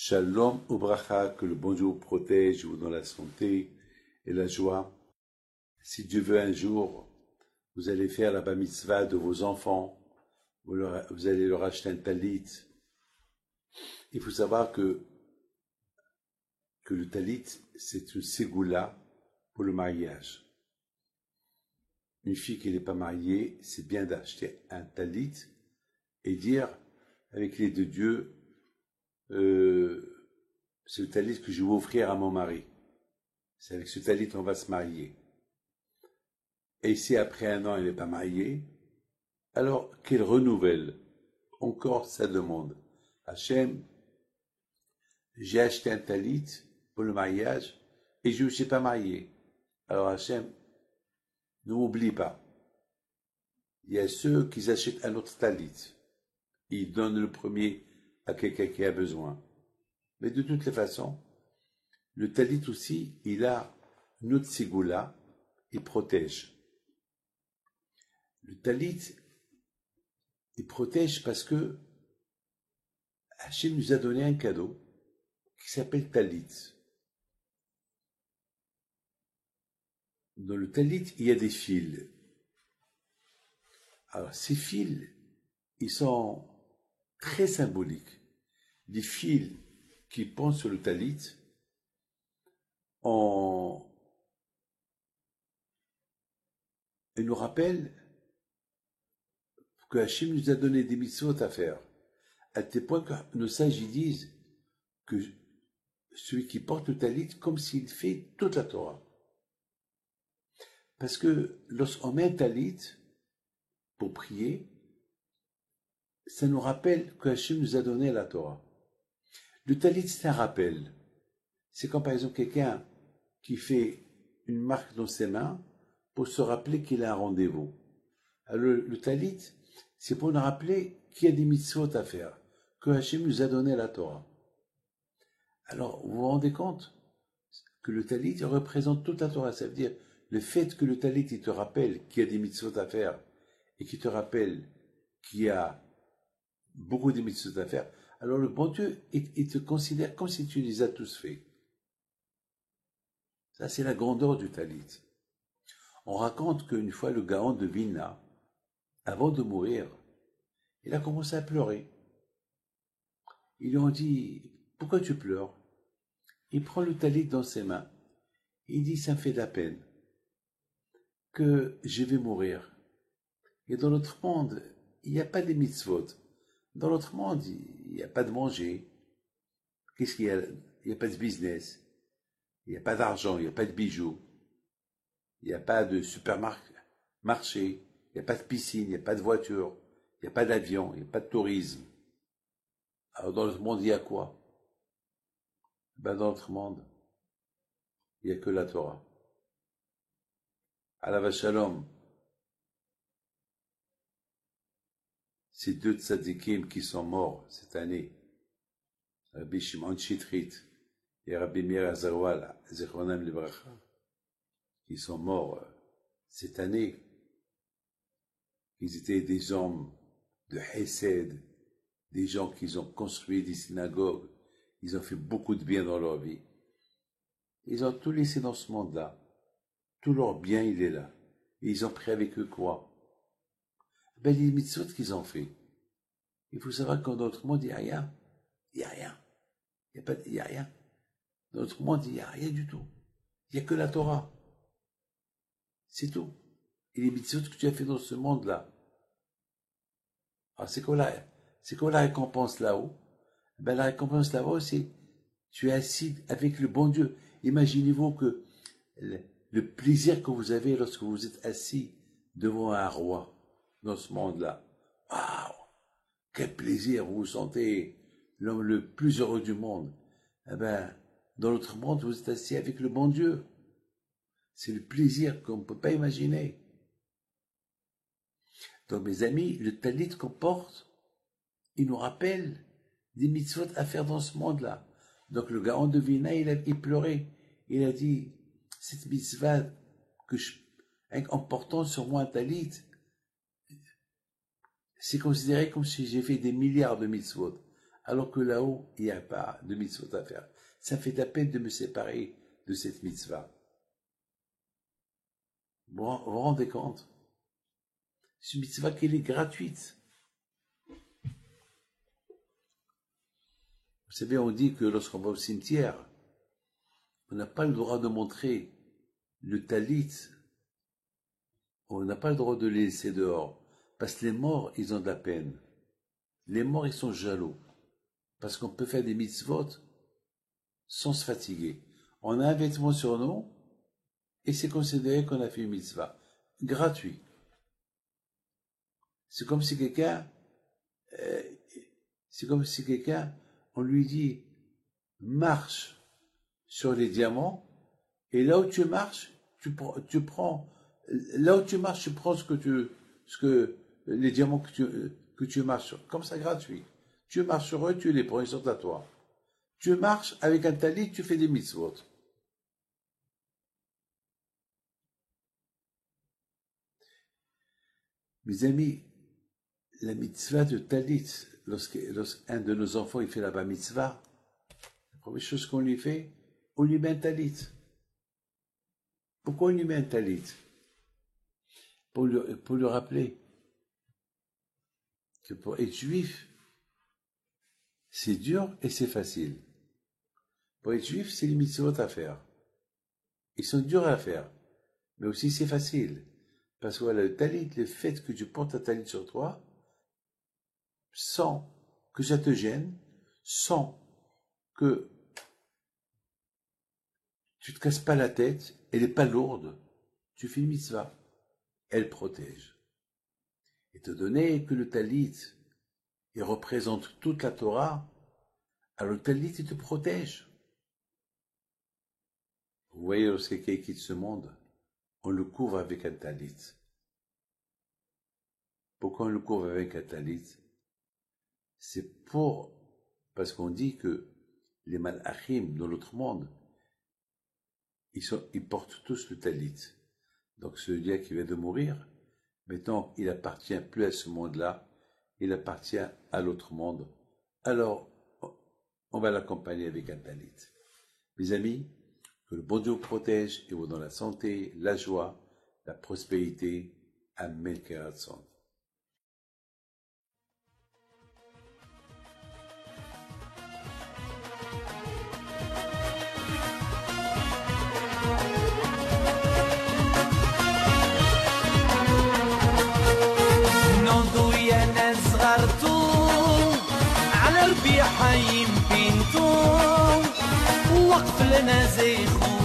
Shalom ou bracha, que le bon Dieu vous protège, vous donne la santé et la joie. Si Dieu veut un jour, vous allez faire la bar mitzvah de vos enfants, vous allez leur acheter un talit. Il faut savoir que le talit, c'est une ségoula pour le mariage. Une fille qui n'est pas mariée, c'est bien d'acheter un talit et dire, avec l'aide de Dieu, c'est le talit que je vais offrir à mon mari. C'est avec ce talit qu'on va se marier. Et si après un an elle n'est pas mariée, alors qu'elle renouvelle encore sa demande. Hachem, j'ai acheté un talit pour le mariage et je ne suis pas marié. Alors Hachem, ne m'oublie pas. Il y a ceux qui achètent un autre talit. Ils donnent le premier à quelqu'un qui a besoin. Mais de toutes les façons, le talit aussi, il a une autre ségoula, il protège. Le talit, il protège parce que Hachem nous a donné un cadeau qui s'appelle talit. Dans le talit, il y a des fils. Alors, ces fils, ils sont très symboliques. Les fils qui pendent sur le talit, ils nous rappellent que Hachem nous a donné des mitzvot à faire. À tel point que nos sages disent que celui qui porte le talit, comme s'il fait toute la Torah. Parce que lorsqu'on met un talit pour prier, ça nous rappelle que Hachem nous a donné la Torah. Le talit, c'est un rappel. C'est comme par exemple quelqu'un qui fait une marque dans ses mains pour se rappeler qu'il a un rendez-vous. Alors le talit, c'est pour nous rappeler qu'il y a des mitzvot à faire, que Hachem nous a donné la Torah. Alors, vous vous rendez compte que le talit représente toute la Torah. Ça veut dire, le fait que le talit il te rappelle qu'il y a des mitzvot à faire et qu'il te rappelle qu'il y a beaucoup de mitzvot à faire, alors le bon Dieu, il te considère comme si tu les as tous faits. Ça, c'est la grandeur du talit. On raconte qu'une fois, le Gaon de Vilna, avant de mourir, il a commencé à pleurer. Ils lui ont dit, pourquoi tu pleures? Il prend le talit dans ses mains. Il dit, ça me fait de la peine que je vais mourir. Et dans notre monde, il n'y a pas de mitzvot. Dans notre monde, il n'y a pas de manger. Qu'est-ce qu'il y a? Il n'y a pas de business. Il n'y a pas d'argent, il n'y a pas de bijoux. Il n'y a pas de supermarché. Il n'y a pas de piscine, il n'y a pas de voiture. Il n'y a pas d'avion, il n'y a pas de tourisme. Alors dans notre monde, il y a quoi? Ben dans notre monde, il n'y a que la Torah. Alav Shalom. Ces deux tzadikim qui sont morts cette année, Rabbi Shimon Shitrit et Rabbi Meir Azarwal, Zichronam Libracha, qui sont morts cette année. Ils étaient des hommes de Hesed, des gens qui ont construit des synagogues, ils ont fait beaucoup de bien dans leur vie. Ils ont tout laissé dans ce monde-là. Tout leur bien, il est là. Et ils ont pris avec eux quoi? Ben, les mitzvot qu'ils ont fait. Il faut savoir qu'en d'autres mondes, il n'y a rien. Il n'y a rien. Il n'y a rien. Dans notre monde, il n'y a rien du tout. Il n'y a que la Torah. C'est tout. Et les mitzvot que tu as fait dans ce monde-là. Alors, c'est quoi la récompense là-haut? Ben, la récompense là-haut, c'est, tu es assis avec le bon Dieu. Imaginez-vous que le plaisir que vous avez lorsque vous êtes assis devant un roi dans ce monde-là. Waouh! Quel plaisir, vous vous sentez l'homme le plus heureux du monde. Eh ben, dans l'autre monde, vous êtes assis avec le bon Dieu. C'est le plaisir qu'on ne peut pas imaginer. Donc, mes amis, le talit qu'on porte, il nous rappelle des mitzvot à faire dans ce monde-là. Donc, le Gaon de Vilna, il pleurait. Il a dit, cette mitzvah en portant sur moi un talit, c'est considéré comme si j'ai fait des milliards de mitzvot. Alors que là-haut, il n'y a pas de mitzvot à faire. Ça fait de la peine de me séparer de cette mitzvah. Vous vous rendez compte? C'est une mitzvah qui est gratuite. Vous savez, on dit que lorsqu'on va au cimetière, on n'a pas le droit de montrer le talit, on n'a pas le droit de les laisser dehors, parce que les morts, ils ont de la peine. Les morts, ils sont jaloux, parce qu'on peut faire des mitzvot sans se fatiguer. On a un vêtement sur nous, et c'est considéré qu'on a fait une mitzvah, gratuit. C'est comme si quelqu'un, on lui dit, marche sur les diamants, et là où tu marches, tu prends les diamants que tu marches sur, comme ça gratuit. Tu marches sur eux, tu les prends, ils sont à toi. Tu marches avec un talit, tu fais des mitzvot. Mes amis, la mitzvah de talit, lorsqu'un de nos enfants il fait la bar mitzvah, la première chose qu'on lui fait, on lui met un talit. Pourquoi on lui met un talit? Pour lui rappeler que pour être juif, c'est dur et c'est facile. Pour être juif, c'est les mitzvot à faire. Ils sont durs à faire, mais aussi c'est facile. Parce que voilà, le talit, le fait que tu portes un talit sur toi, sans que ça te gêne, sans que tu te casses pas la tête, elle n'est pas lourde, tu fais une mitzvah, elle protège. Étant donné que le talit, il représente toute la Torah, alors le talit, il te protège. Vous voyez, lorsque quelqu'un quitte ce monde, on le couvre avec un talit. Pourquoi on le couvre avec un talit? C'est parce qu'on dit que les malachim dans l'autre monde, ils portent tous le talit. Donc celui-là qui vient de mourir, maintenant il appartient plus à ce monde-là, il appartient à l'autre monde. Alors, on va l'accompagner avec un talit. Mes amis, que le bon Dieu vous protège et vous donne la santé, la joie, la prospérité. Amen. Keratzon. على ربيع حيم بنتو وقف لنا زي خو